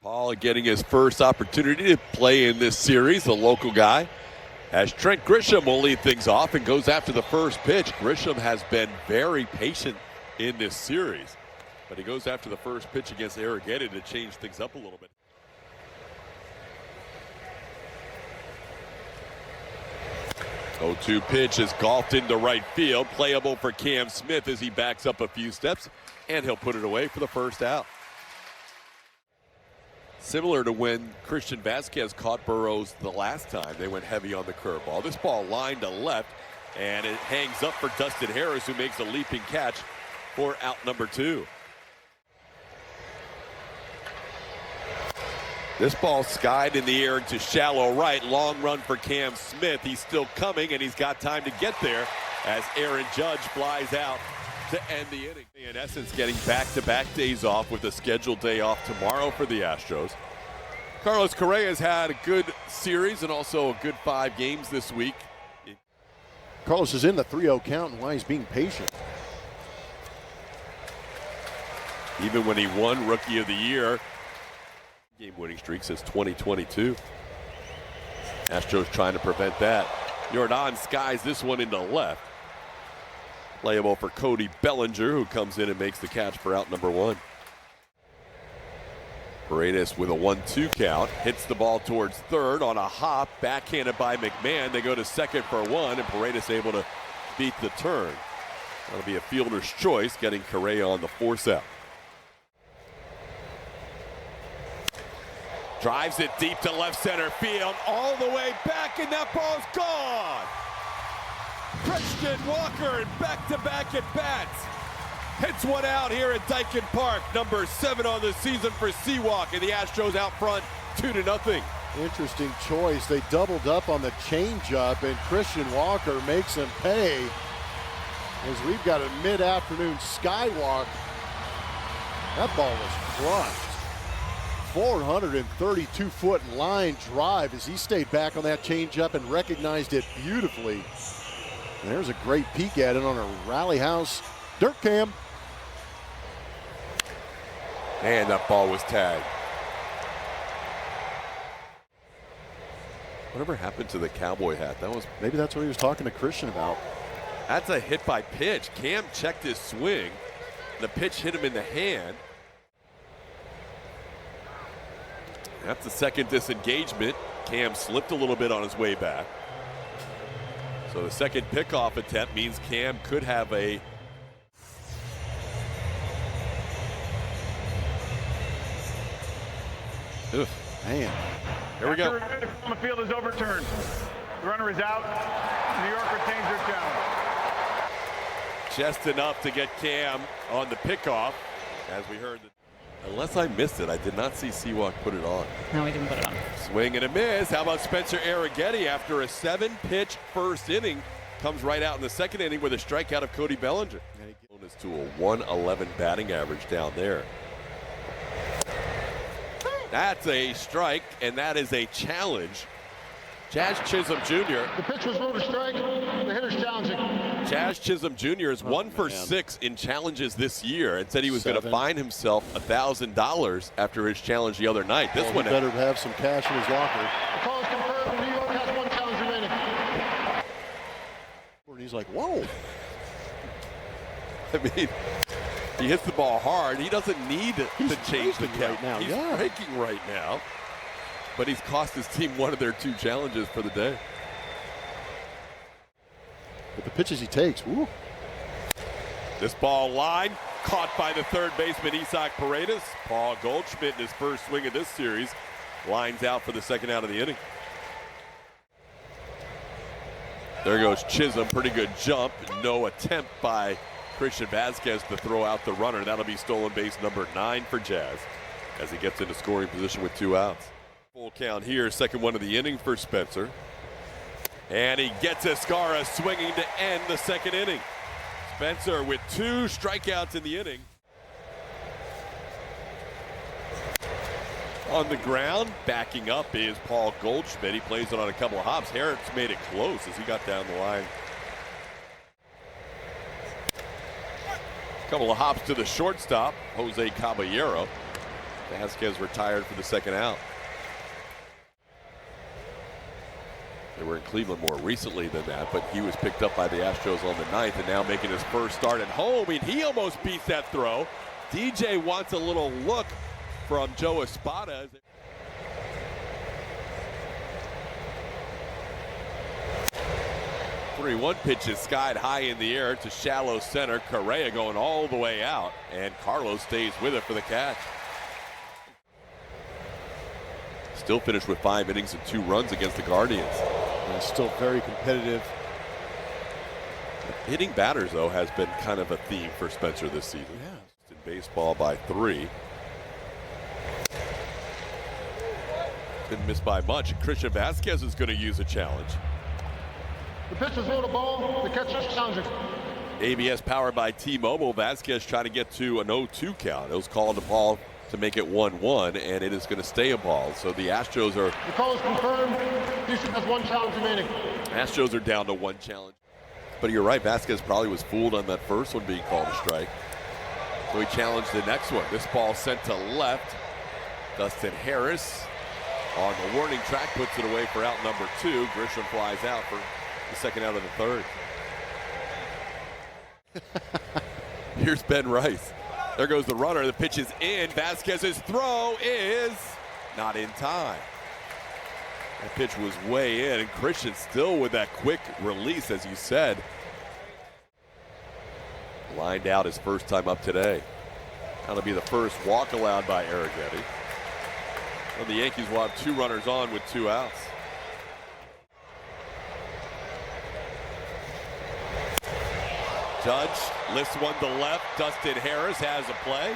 Paul getting his first opportunity to play in this series, the local guy, as Trent Grisham will lead things off and goes after the first pitch. Grisham has been very patient in this series, but he goes after the first pitch against Arrighetti to change things up a little bit. The 0-2 pitch is golfed into right field, playable for Cam Smith as he backs up a few steps, and he'll put it away for the first out. Similar to when Christian Vasquez caught Burrows the last time, they went heavy on the curveball. This ball lined to left, and it hangs up for Dustin Harris, who makes a leaping catch for out number 2. This ball skied in the air to shallow right. Long run for Cam Smith. He's still coming, and he's got time to get there as Aaron Judge flies out to end the inning. In essence, getting back-to-back days off with a scheduled day off tomorrow for the Astros. Carlos Correa has had a good series and also a good 5 games this week. Carlos is in the 3-0 count, and why he's being patient. Even when he won Rookie of the Year, game-winning streak since 2022. Astros trying to prevent that. Jordan skies this one into left. Playable for Cody Bellinger, who comes in and makes the catch for out number 1. Paredes with a 1-2 count. Hits the ball towards third on a hop. Backhanded by McMahon. They go to second for 1, and Paredes able to beat the turn. That'll be a fielder's choice, getting Correa on the force out. Drives it deep to left center field, all the way back, and that ball's gone. Christian Walker in back-to-back at-bats. Hits one out here at Dyken Park. Number 7 on the season for Seawalk, and the Astros out front 2-0. Interesting choice. They doubled up on the changeup, and Christian Walker makes him pay as we've got a mid-afternoon skywalk. That ball was crushed. 432-foot line drive as he stayed back on that changeup and recognized it beautifully. And there's a great peek at it on a Rally House dirt cam. And that ball was tagged. Whatever happened to the cowboy hat? Maybe that's what he was talking to Christian about. That's a hit by pitch. Cam checked his swing. The pitch hit him in the hand. That's the second disengagement. Cam slipped a little bit on his way back. So the second pickoff attempt means Cam could have a... Ugh. Man. Here we go. On the field is overturned. The runner is out. New York retains their challenge. Just enough to get Cam on the pickoff, as we heard. Unless I missed it, I did not see Seawalk put it on. No, we didn't put it on. Swing and a miss. How about Spencer Arrighetti after a 7-pitch first inning? Comes right out in the second inning with a strikeout of Cody Bellinger. Bonus to a 111 batting average down there. That's a strike, and that is a challenge. Jazz Chisholm Jr. The pitch was ruled a strike. The hitter's challenging. Jazz Chisholm Jr. is 1 for 6 in challenges this year, and said he was going to fine himself $1,000 after his challenge the other night. This one better have some cash in his locker. The call is confirmed. New York has 1 challenge remaining. And he's like, whoa. I mean, he hits the ball hard. He doesn't need to change the count. Right now. He's breaking right now. But he's cost his team one of their 2 challenges for the day. But the pitches he takes, woo. This ball line caught by the third baseman Isaac Paredes. Paul Goldschmidt in his first swing of this series lines out for the second out of the inning. There goes Chisholm, pretty good jump. No attempt by Christian Vasquez to throw out the runner. That'll be stolen base number 9 for Jazz as he gets into scoring position with 2 outs. Full count here, second one of the inning for Spencer. And he gets Escara swinging to end the second inning. Spencer with 2 strikeouts in the inning. On the ground, backing up is Paul Goldschmidt. He plays it on a couple of hops. Harris made it close as he got down the line. A couple of hops to the shortstop, Jose Caballero. Vasquez retired for the second out. They were in Cleveland more recently than that, but he was picked up by the Astros on the 9th and now making his first start at home. And he almost beats that throw. DJ wants a little look from Joe Espada. 3-1 pitch is skied high in the air to shallow center. Correa going all the way out, and Carlos stays with it for the catch. Still finished with 5 innings and 2 runs against the Guardians. And still very competitive. Hitting batters, though, has been kind of a theme for Spencer this season. Yeah. In baseball by 3. Didn't miss by much. Christian Vasquez is going to use a challenge. The pitch is low to ball. The catch is challenging. ABS powered by T-Mobile. Vasquez trying to get to an 0-2 count. It was called a ball to make it 1-1, and it is going to stay a ball. So the Astros are. The call is confirmed. Houston has 1 challenge remaining. Astros are down to 1 challenge. But you're right, Vasquez probably was fooled on that first one being called a strike. So he challenged the next one. This ball sent to left. Dustin Harris on the warning track puts it away for out number 2. Grisham flies out for the second out of the third. Here's Ben Rice. There goes the runner. The pitch is in. Vasquez's throw is not in time. That pitch was way in, and Christian still with that quick release, as you said. Lined out his first time up today. That'll be the first walk allowed by Arrighetti. Well, the Yankees will have 2 runners on with 2 outs. Judge lifts one to left. Dustin Harris has a play.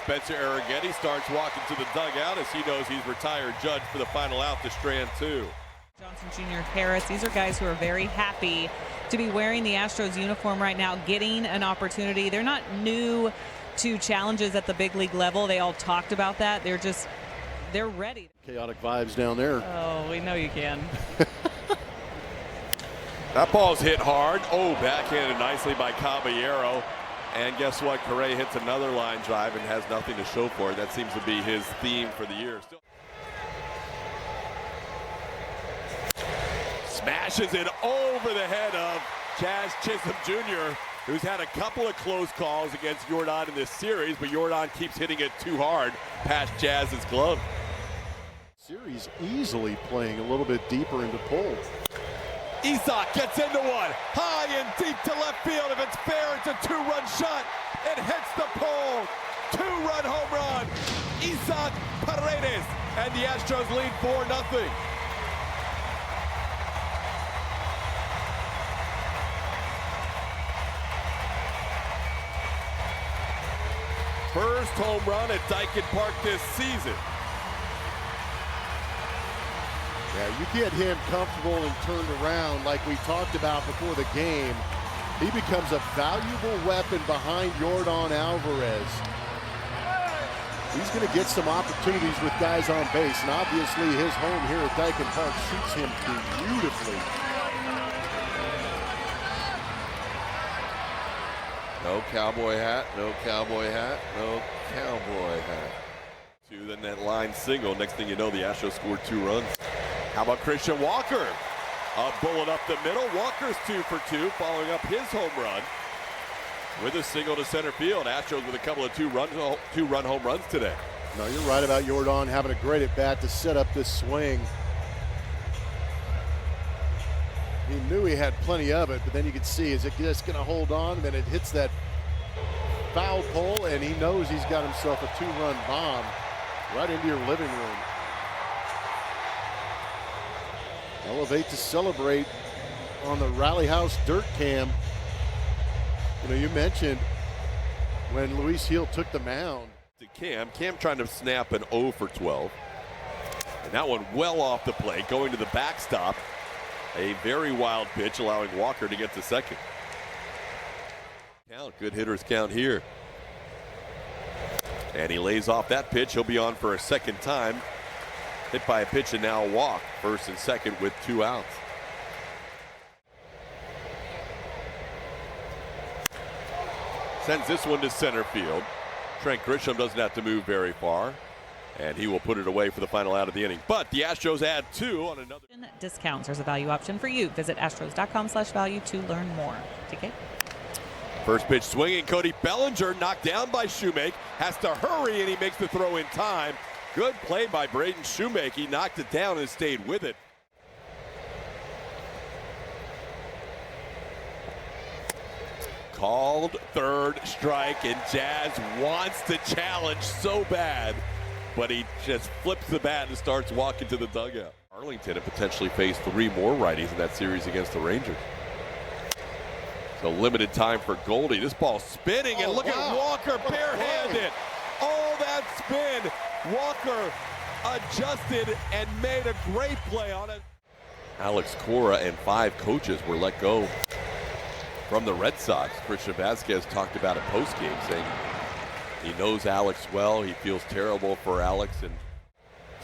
Spencer Arrighetti starts walking to the dugout as he knows he's retired Judge for the final out to strand 2. Johnson Jr., Harris, these are guys who are very happy to be wearing the Astros uniform right now, getting an opportunity. They're not new to challenges at the big league level. They all talked about that. They're ready. Chaotic vibes down there. Oh, we know you can. That ball's hit hard. Oh, backhanded nicely by Caballero. And guess what? Correa hits another line drive and has nothing to show for it. That seems to be his theme for the year. Smashes it over the head of Jazz Chisholm Jr., who's had a couple of close calls against Jordan in this series, but Jordan keeps hitting it too hard past Jazz's glove. Series easily playing a little bit deeper into pull. Isak gets into one, high and deep to left field. If it's fair, it's a 2-run shot. It hits the pole. 2-run home run. Isak Paredes, and the Astros lead 4-0. First home run at Dyken Park this season. Yeah, you get him comfortable and turned around like we talked about before the game. He becomes a valuable weapon behind Jordan Alvarez. He's going to get some opportunities with guys on base, and obviously his home here at Dyken Park suits him beautifully. No cowboy hat, no cowboy hat, no cowboy hat. Then that line single. Next thing you know, the Astros scored 2 runs. How about Christian Walker? A bullet up the middle. Walker's 2 for 2, following up his home run with a single to center field. Astros with a couple of 2-run home runs today. No, you're right about Jordan having a great at bat to set up this swing. He knew he had plenty of it, but then you could see, is it just going to hold on? And then it hits that foul pole, and he knows he's got himself a 2-run bomb right into your living room. Elevate to celebrate on the Rally House dirt cam. You know, you mentioned when Luis Gil took the mound. To Cam trying to snap an 0 for 12. And that one well off the plate, going to the backstop. A very wild pitch, allowing Walker to get to second. Good hitters count here. And he lays off that pitch. He'll be on for a second time. Hit by a pitch and now a walk. First and second with 2 outs. Sends this one to center field. Trent Grisham doesn't have to move very far, and he will put it away for the final out of the inning. But the Astros add 2 on another. Discounts. There's a value option for you. Visit astros.com/value to learn more. TK. First pitch swinging. Cody Bellinger knocked down by Shoemake. Has to hurry, and he makes the throw in time. Good play by Braden Shoemake. He knocked it down and stayed with it. Called third strike, and Jazz wants to challenge so bad, but he just flips the bat and starts walking to the dugout. Arlington had potentially faced 3 more righties in that series against the Rangers. So limited time for Goldie. This ball spinning, and look at Walker barehanded. All that spin. Walker adjusted and made a great play on it. Alex Cora and 5 coaches were let go from the Red Sox. Christian Vasquez talked about it post-game, saying he knows Alex well. He feels terrible for Alex, and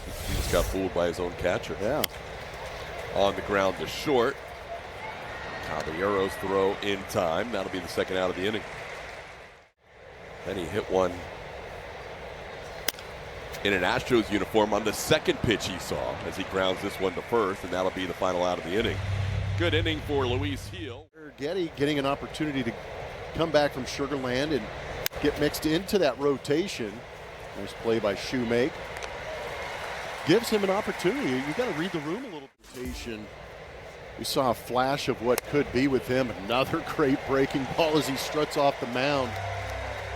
he just got fooled by his own catcher. Yeah. On the ground to short. Caballero's throw in time. That'll be the second out of the inning. Then he hit one in an Astros uniform on the second pitch he saw as he grounds this one to first, and that'll be the final out of the inning. Good inning for Luis Gil. Arrighetti getting an opportunity to come back from Sugar Land and get mixed into that rotation. Nice play by Shoemake. Gives him an opportunity. You got to read the room a little. Rotation. We saw a flash of what could be with him. Another great breaking ball as he struts off the mound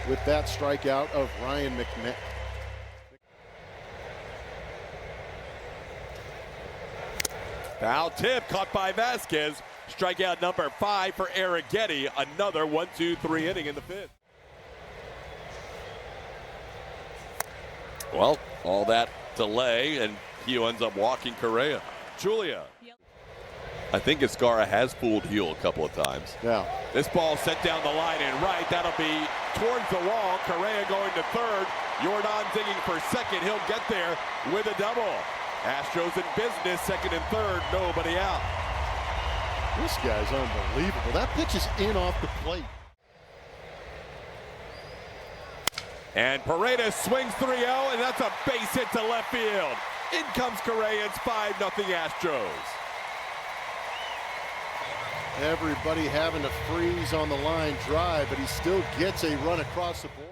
with that strikeout of Ryan McMahon. Foul tip caught by Vasquez. Strikeout number 5 for Arrighetti. Another 1-2-3 inning in the 5th. Well, all that delay, and Gil ends up walking Correa. Julia. I think Escara has fooled Gil a couple of times. Yeah. This ball sent down the line and right. That'll be towards the wall. Correa going to third. Jordan digging for second. He'll get there with a double. Astros in business, second and third. Nobody out. This guy's unbelievable. That pitch is in off the plate. And Paredes swings 3-0, and that's a base hit to left field. In comes Correa. It's 5-0 Astros. Everybody having to freeze on the line drive, but he still gets a run across the board.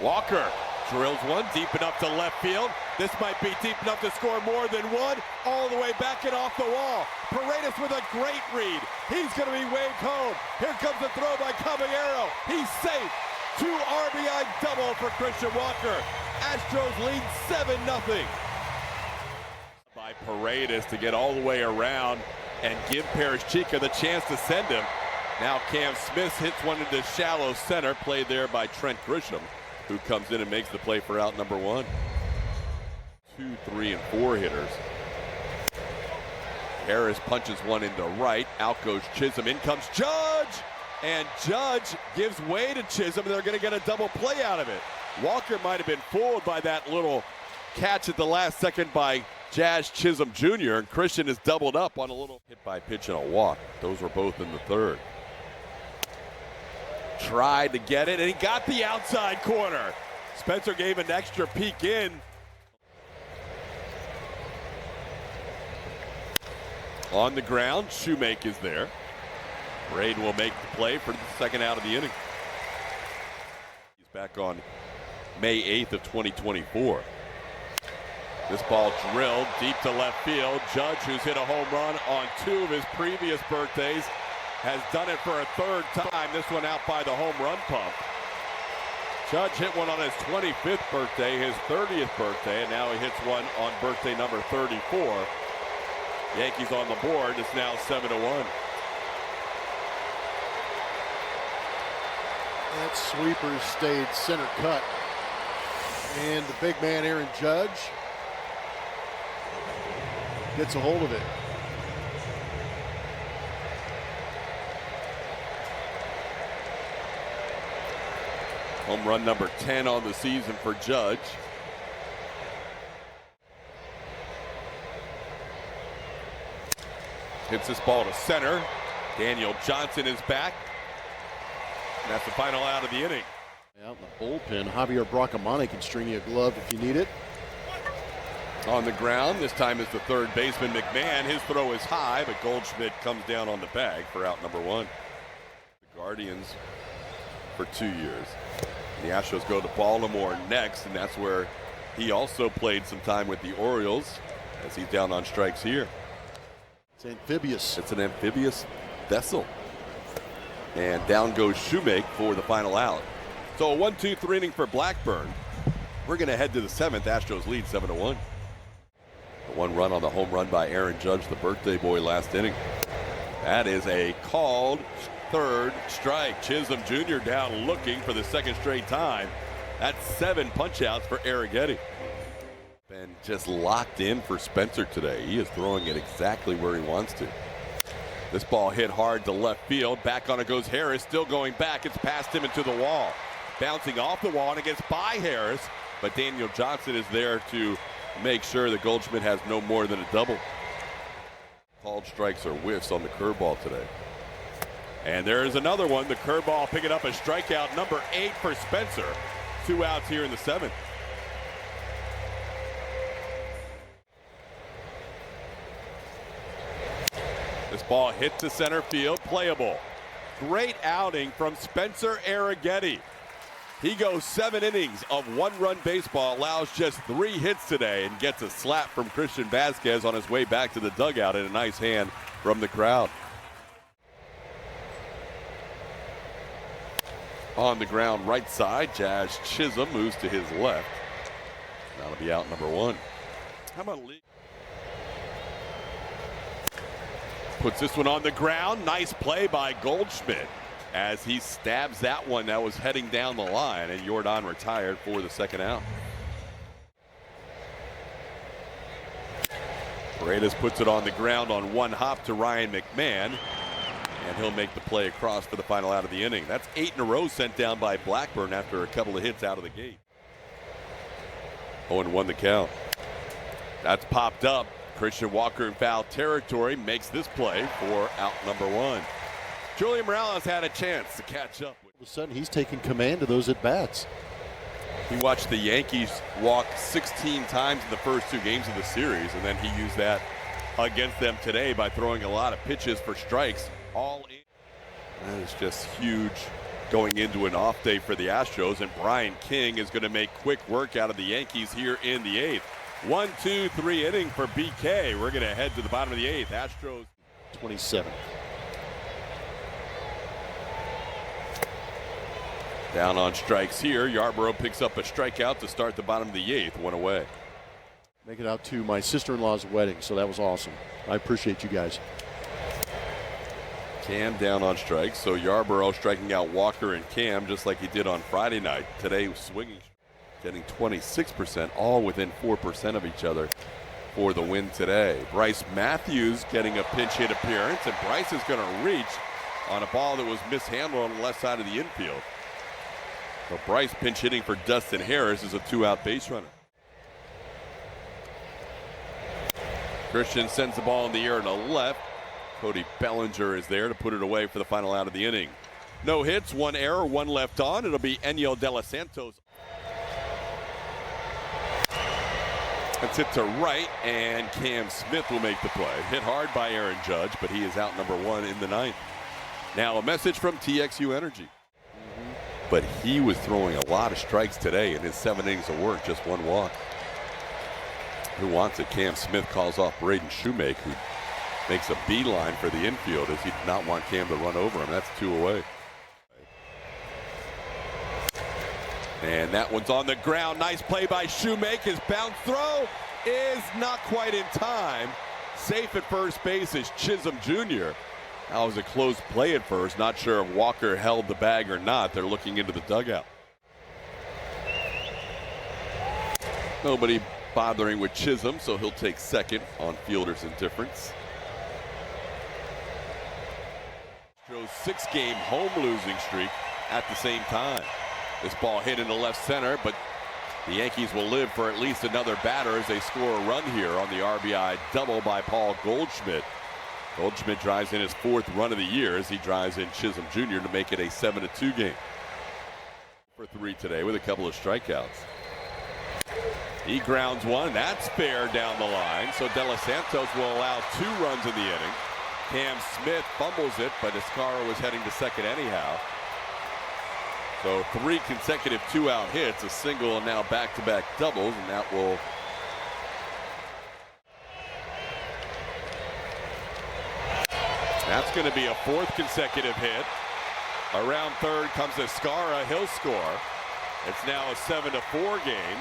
Walker drills one deep enough to left field. This might be deep enough to score more than one. All the way back and off the wall. Paredes with a great read. He's going to be waved home. Here comes the throw by Caballero. He's safe. 2 RBI double for Christian Walker. Astros lead 7-0. By Paredes to get all the way around and give Parashchica the chance to send him. Now Cam Smith hits one into shallow center, played there by Trent Grisham, who comes in and makes the play for out number 1. 2, 3, and 4 hitters. Harris punches one into right. Out goes Chisholm. In comes Judge. And Judge gives way to Chisholm, and they're going to get a double play out of it. Walker might have been fooled by that little catch at the last second by Jazz Chisholm Jr., and Christian is doubled up on a little hit by pitch and a walk. Those were both in the third. Tried to get it, and he got the outside corner. Spencer gave an extra peek in. On the ground, Shoemake is there. Braden will make the play for the second out of the inning. He's back on May 8th of 2024. This ball drilled deep to left field. Judge, who's hit a home run on 2 of his previous birthdays, has done it for a 3rd time. This one out by the home run pump. Judge hit one on his 25th birthday, his 30th birthday, and now he hits one on birthday number 34. Yankees on the board. It's now 7-1. That sweeper stayed center cut. And the big man, Aaron Judge, gets a hold of it. Home run number 10 on the season for Judge. Hits this ball to center. Daniel Johnson is back. And that's the final out of the inning. Out in the bullpen, Javier Bracamani can string you a glove if you need it. On the ground, this time is the third baseman, McMahon. His throw is high, but Goldschmidt comes down on the bag for out number one. The Guardians for 2 years. The Astros go to Baltimore next, and that's where he also played some time with the Orioles, as he's down on strikes here. It's amphibious. It's an amphibious vessel. And down goes Shoemake for the final out. So a 1-2-3 inning for Blackburn. We're going to head to the seventh. Astros lead 7-1. The one run on the home run by Aaron Judge, the birthday boy, last inning. That is a called third strike. Chisholm Jr. down looking for the second straight time. That's 7 punch-outs for Arrighetti. Been just locked in for Spencer today. He is throwing it exactly where he wants to. This ball hit hard to left field. Back on it goes Harris, still going back. It's past him into the wall. Bouncing off the wall, and it gets by Harris. But Daniel Johnson is there to make sure that Goldschmidt has no more than a double. Called strikes or whiffs on the curveball today. And there is another one. The curveball picking up a strikeout, number 8 for Spencer. 2 outs here in the seventh. This ball hit to center field, playable. Great outing from Spencer Arrighetti. He goes 7 innings of 1-run baseball, allows just 3 hits today, and gets a slap from Christian Vasquez on his way back to the dugout, and a nice hand from the crowd. On the ground right side, Jazz Chisholm moves to his left. That'll be out number 1. How about Lee? Puts this one on the ground. Nice play by Goldschmidt as he stabs that one that was heading down the line, and Jordan retired for the second out. Paredes puts it on the ground on one hop to Ryan McMahon, and he'll make the play across for the final out of the inning. That's 8 in a row sent down by Blackburn after a couple of hits out of the gate. 0-1 the count. That's popped up. Christian Walker in foul territory makes this play for out number 1. Julian Morales had a chance to catch up. All of a sudden, he's taking command of those at-bats. He watched the Yankees walk 16 times in the first 2 games of the series, and then he used that against them today by throwing a lot of pitches for strikes all in. That is just huge going into an off day for the Astros, and Brian King is going to make quick work out of the Yankees here in the 8th. 1-2-3 inning for BK. We're going to head to the bottom of the 8th. Astros 27. Down on strikes here. Yarborough picks up a strikeout to start the bottom of the 8th. 1 away. Make it out to my sister-in-law's wedding, so that was awesome. I appreciate you guys. Cam down on strikes, so Yarborough striking out Walker and Cam just like he did on Friday night. Today swinging, getting 26%, all within 4% of each other for the win today. Bryce Matthews getting a pinch hit appearance, and Bryce is going to reach on a ball that was mishandled on the left side of the infield. So Bryce pinch hitting for Dustin Harris is a 2-out base runner. Christian sends the ball in the air to left. Cody Bellinger is there to put it away for the final out of the inning. No hits, 1 error, 1 left on. It'll be Enyo De Los Santos. That's hit to right, and Cam Smith will make the play. Hit hard by Aaron Judge, but he is out number 1 in the 9th. Now a message from TXU Energy. But he was throwing a lot of strikes today in his 7 innings of work, just 1 walk. Who wants it? Cam Smith calls off Braden Shoemake, who makes a beeline for the infield as he did not want Cam to run over him. That's 2 away. And that one's on the ground. Nice play by Shoemake. His bounce throw is not quite in time. Safe at first base is Chisholm Jr. That was a close play at first. Not sure if Walker held the bag or not. They're looking into the dugout. Nobody bothering with Chisholm, so he'll take second on fielder's indifference. Astros 6-game home losing streak at the same time. This ball hit into left center, but the Yankees will live for at least another batter as they score a run here on the RBI double by Paul Goldschmidt. Goldschmidt drives in his 4th run of the year as he drives in Chisholm Jr. to make it a 7-2 game. For 3 today with a couple of strikeouts. He grounds one. That's fair down the line. So De Los Santos will allow 2 runs in the inning. Cam Smith fumbles it, but Escara was heading to second anyhow. So 3 consecutive 2-out hits, a single, and now back-to-back doubles, and that will. That's going to be a 4th consecutive hit. Around third comes Escara. He'll score. It's now a 7-4 game.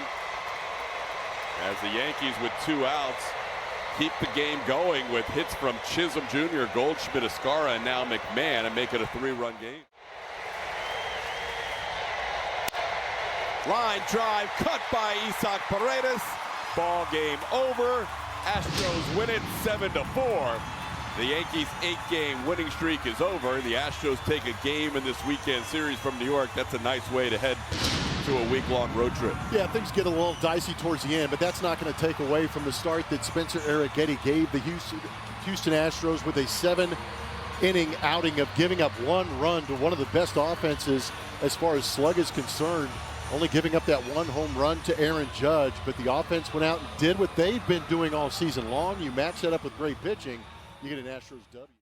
As the Yankees, with 2 outs, keep the game going with hits from Chisholm Jr., Goldschmidt, Escara, and now McMahon, and make it a 3-run game. Line drive cut by Isaac Paredes. Ball game over. Astros win it 7-4. The Yankees' 8-game winning streak is over. The Astros take a game in this weekend series from New York. That's a nice way to head to a week-long road trip. Yeah, things get a little dicey towards the end, but that's not going to take away from the start that Spencer Arrighetti gave the Houston Astros with a 7-inning outing of giving up 1 run to one of the best offenses as far as slug is concerned, only giving up that 1 home run to Aaron Judge. But the offense went out and did what they've been doing all season long. You match that up with great pitching, you get an Astros W.